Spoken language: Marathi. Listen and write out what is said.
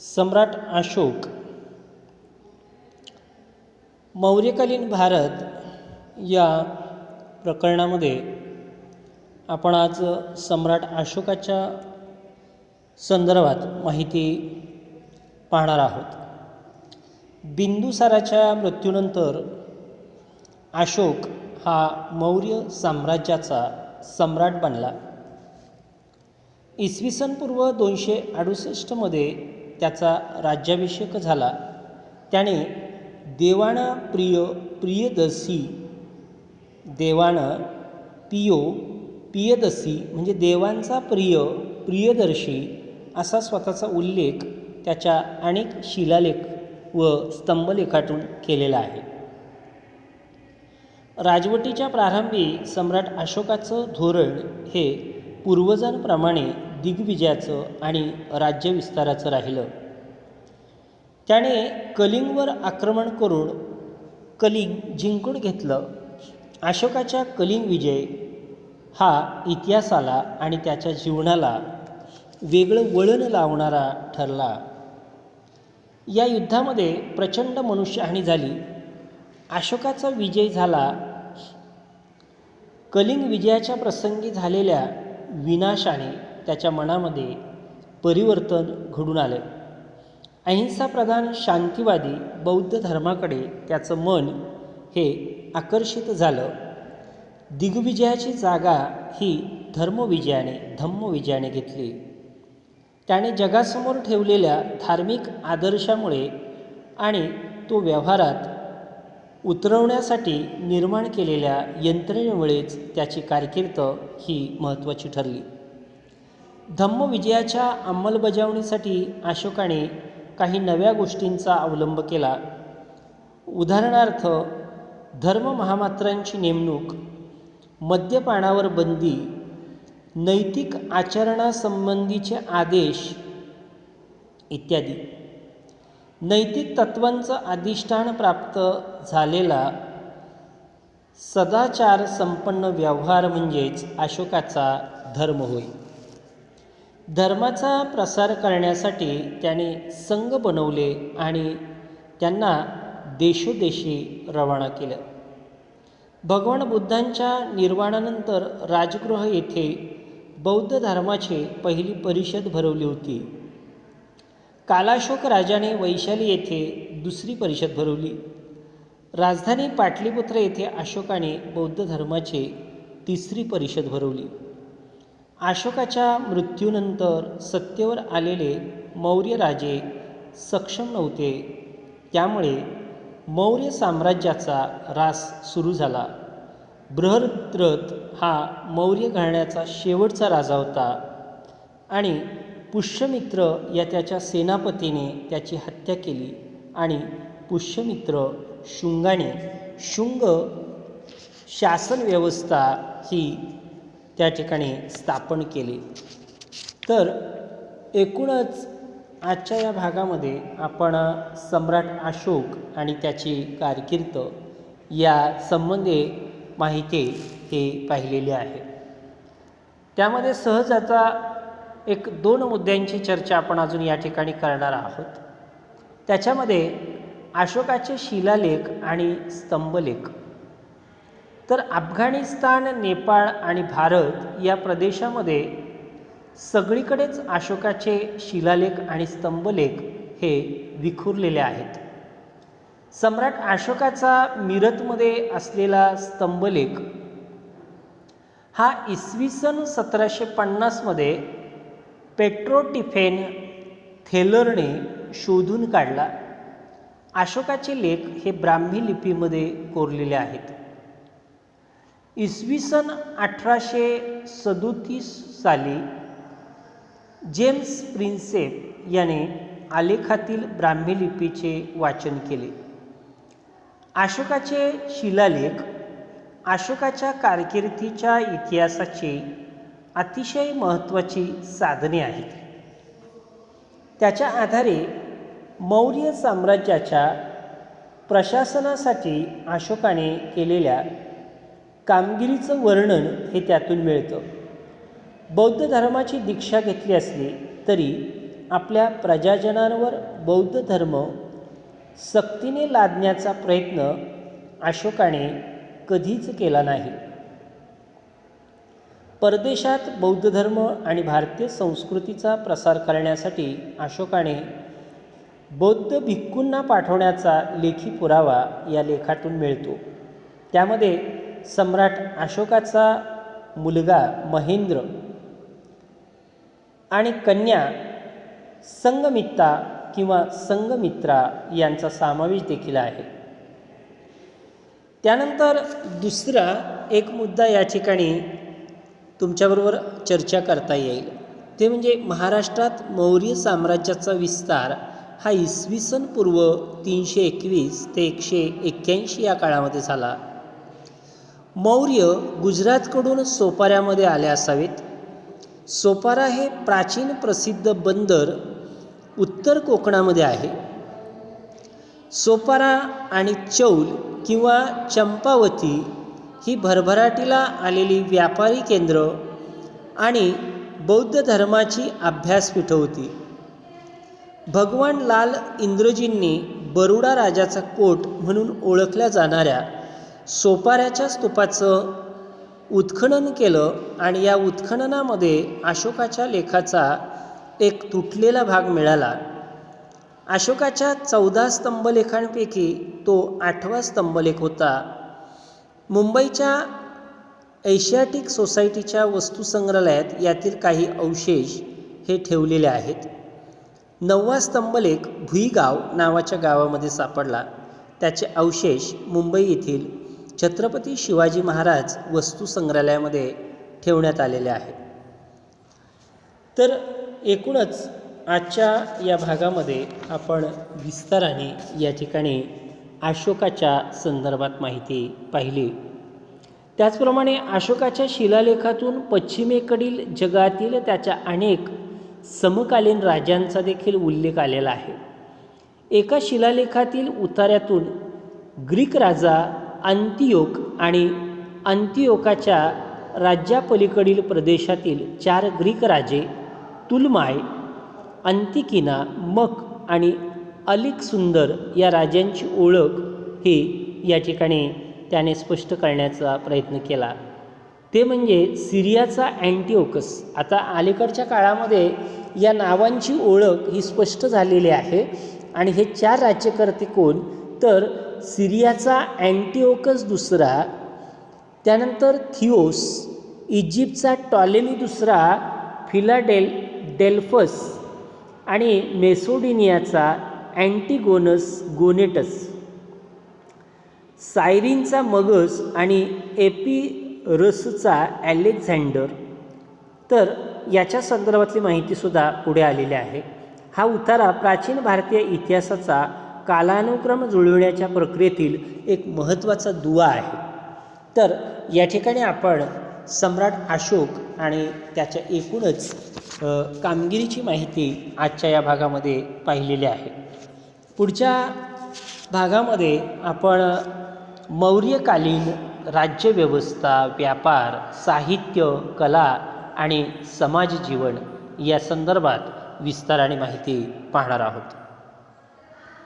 सम्राट अशोक मौर्यकालीन भारत या प्रकरणामध्ये आपण आज सम्राट अशोकाच्या संदर्भात माहिती पाहणार आहोत. बिंदुसाराच्या मृत्यूनंतर अशोक हा मौर्य साम्राज्याचा सम्राट बनला. इसवी सन पूर्व 268 मध्ये त्याचा राज्याभिषेक झाला. त्याने देवाना प्रियदसी पियदसी म्हणजे देवांचा प्रियदर्शी असा स्वतःचा उल्लेख त्याच्या अनेक शिलालेख व स्तंभलेखातून केलेला आहे. राजवटीच्या प्रारंभी सम्राट अशोकाचं धोरण हे पूर्वजांप्रमाणे दिग्विजयाचं आणि राज्यविस्ताराचं राहिलं. त्याने कलिंगवर आक्रमण करून कलिंग जिंकून घेतलं. अशोकाच्या कलिंग विजय हा इतिहासाला आणि त्याच्या जीवनाला वेगळं वळण लावणारा ठरला. या युद्धामध्ये प्रचंड मनुष्यहानी झाली. अशोकाचा विजय झाला. कलिंग विजयाच्या प्रसंगी झालेल्या विनाशाने त्याच्या मनामध्ये परिवर्तन घडून आले. अहिंसाप्रधान शांतीवादी बौद्ध धर्माकडे त्याचं मन हे आकर्षित झालं. दिग्विजयाची जागा ही धम्मविजयाने घेतली. त्याने जगासमोर ठेवलेल्या धार्मिक आदर्शामुळे आणि तो व्यवहारात उतरवण्यासाठी निर्माण केलेल्या यंत्रणेमुळेच त्याची कारकीर्द ही महत्त्वाची ठरली. धम्मविजयाच्या अंमलबजावणीसाठी अशोकाने काही नव्या गोष्टींचा अवलंब केला. उदाहरणार्थ धर्ममहामात्रांची नेमणूक, मद्यपानावर बंदी, नैतिक आचरणासंबंधीचे आदेश इत्यादी. नैतिक तत्वांचं अधिष्ठान प्राप्त झालेला सदाचार संपन्न व्यवहार म्हणजेच अशोकाचा धर्म होय. धर्माचा प्रसार करण्यासाठी त्याने संघ बनवले आणि त्यांना देशोदेशी रवाना केलं. भगवान बुद्धांच्या निर्वाणानंतर राजगृह येथे बौद्ध धर्माची पहिली परिषद भरवली होती. कालाशोक राजाने वैशाली येथे दुसरी परिषद भरवली. राजधानी पाटलीपुत्र येथे अशोकाने बौद्ध धर्माची तिसरी परिषद भरवली. अशोकाच्या मृत्यूनंतर सत्तेवर आलेले मौर्य राजे सक्षम नव्हते. त्यामुळे मौर्य साम्राज्याचा ऱ्हास सुरू झाला. बृहद्रथ हा मौर्य घराण्याचा शेवटचा राजा होता आणि पुष्यमित्र या त्याच्या सेनापतीने त्याची हत्या केली आणि पुष्यमित्र शुंगाने शुंग शासन व्यवस्था ही त्या ठिकाणी स्थापन केली. तर एकूणच आजच्या या भागामध्ये आपण सम्राट अशोक आणि त्याची कारकीर्द या संबंधी माहिती हे पाहिलेली आहे. त्यामध्ये सहज आता 1-2 मुद्द्यांची चर्चा आपण अजून या ठिकाणी करणार आहोत. त्याच्यामध्ये अशोकाचे शिलालेख आणि स्तंभलेख. तर अफगाणिस्तान, नेपाळ आणि भारत या प्रदेशामध्ये सगळीकडेच अशोकाचे शिलालेख आणि स्तंभलेख हे विखुरलेले आहेत. सम्राट अशोकाचा मीरतमध्ये असलेला स्तंभलेख हा इसवी सन 1750 मध्ये पेट्रो टिफेन थेलरने शोधून काढला. अशोकाचे लेख हे ब्राह्मी लिपीमध्ये कोरलेले आहेत. इसवी सन 1837 साली जेम्स प्रिन्सेप याने आलेखातील ब्राह्मी लिपीचे वाचन केले. अशोकाचे शिलालेख अशोकाच्या कारकिर्दीच्या इतिहासाची अतिशय महत्त्वाची साधने आहेत. त्याच्या आधारे मौर्य साम्राज्याच्या प्रशासनासाठी अशोकाने केलेल्या कामगिरीचं वर्णन हे त्यातून मिळतं. बौद्ध धर्माची दीक्षा घेतली असली तरी आपल्या प्रजाजनांवर बौद्ध धर्म सक्तीने लादण्याचा प्रयत्न अशोकाने कधीच केला नाही. परदेशात बौद्ध धर्म आणि भारतीय संस्कृतीचा प्रसार करण्यासाठी अशोकाने बौद्ध भिक्खूंना पाठवण्याचा लेखी पुरावा या लेखातून मिळतो. त्यामध्ये सम्राट अशोकाचा मुलगा महेंद्र आणि कन्या संगमित्ता किंवा संगमित्रा यांचा समावेश देखील आहे. त्यानंतर दुसरा एक मुद्दा या ठिकाणी तुमच्याबरोबर चर्चा करता येईल, ते म्हणजे महाराष्ट्रात मौर्य साम्राज्याचा विस्तार हा इसवी सन पूर्व 321 ते 181 या काळामध्ये झाला. मौर्य गुजरातकडून सोपाऱ्यामध्ये आले असावेत. सोपारा हे प्राचीन प्रसिद्ध बंदर उत्तर कोकणामध्ये आहे. सोपारा आणि चौल किंवा चंपावती ही भरभराटीला आलेली व्यापारी केंद्र आणि बौद्ध धर्माची अभ्यासपीठं होती. भगवान लाल इंद्रजींनी बरुडा राजाचा कोट म्हणून ओळखल्या जाणाऱ्या सोपाऱ्याच्या स्तूपाचं उत्खनन केलं आणि या उत्खननामध्ये अशोकाच्या लेखाचा एक तुटलेला भाग मिळाला. अशोकाच्या 14 स्तंभलेखांपैकी तो 8वा स्तंभलेख होता. मुंबईच्या एशियाटिक सोसायटीच्या वस्तुसंग्रहालयात यातील काही अवशेष हे ठेवलेले आहेत. 9वा स्तंभलेख भुईगाव नावाच्या गावामध्ये सापडला. त्याचे अवशेष मुंबई येथील छत्रपती शिवाजी महाराज वस्तुसंग्रहालयामध्ये ठेवण्यात आलेले आहे. तर एकूणच आजच्या या भागामध्ये आपण विस्ताराने या ठिकाणी अशोकाच्या संदर्भात माहिती पाहिली. त्याचप्रमाणे अशोकाच्या शिलालेखातून पश्चिमेकडील जगातील त्याच्या अनेक समकालीन राजांचा देखील उल्लेख आलेला आहे. एका शिलालेखातील उतार्यातून ग्रीक राजा अंतियोक आणि अंतियोकाच्या राज्यापलीकडील प्रदेशातील 4 ग्रीक राजे तुलमाय, अंतिकिना, मक आणि अलेक्सुंदर या राजांची ओळख ही या ठिकाणी त्याने स्पष्ट करण्याचा प्रयत्न केला. ते म्हणजे सिरियाचा अँटिओकस. आता अलीकडच्या काळामध्ये या नावांची ओळख ही स्पष्ट झालेली आहे. आणि हे 4 राज्यकर्ते कोण, तर सिरियाचा अँटिओकस दुसरा, त्यानंतर थिओस, इजिप्तचा टॉलेमी दुसरा, फिलाडेल्फस आणि मेसोडिनियाचा अँटिगोनस गोनेटस, सायरीनचा मगस आणि एपिरसचा अलेक्झांडर. तर याच्या संदर्भातली माहितीसुद्धा पुढे आलेली आहे. हा उतारा प्राचीन भारतीय इतिहासाचा कालानुक्रम जुळविण्याच्या प्रक्रियेतील एक महत्त्वाचा दुवा आहे. तर या ठिकाणी आपण सम्राट अशोक आणि त्याच्या एकूणच कामगिरीची माहिती आजच्या या भागामध्ये पाहिलेली आहे. पुढच्या भागामध्ये आपण मौर्यकालीन राज्यव्यवस्था, व्यापार, साहित्य, कला आणि समाजजीवन या संदर्भात विस्ताराने माहिती पाहणार आहोत.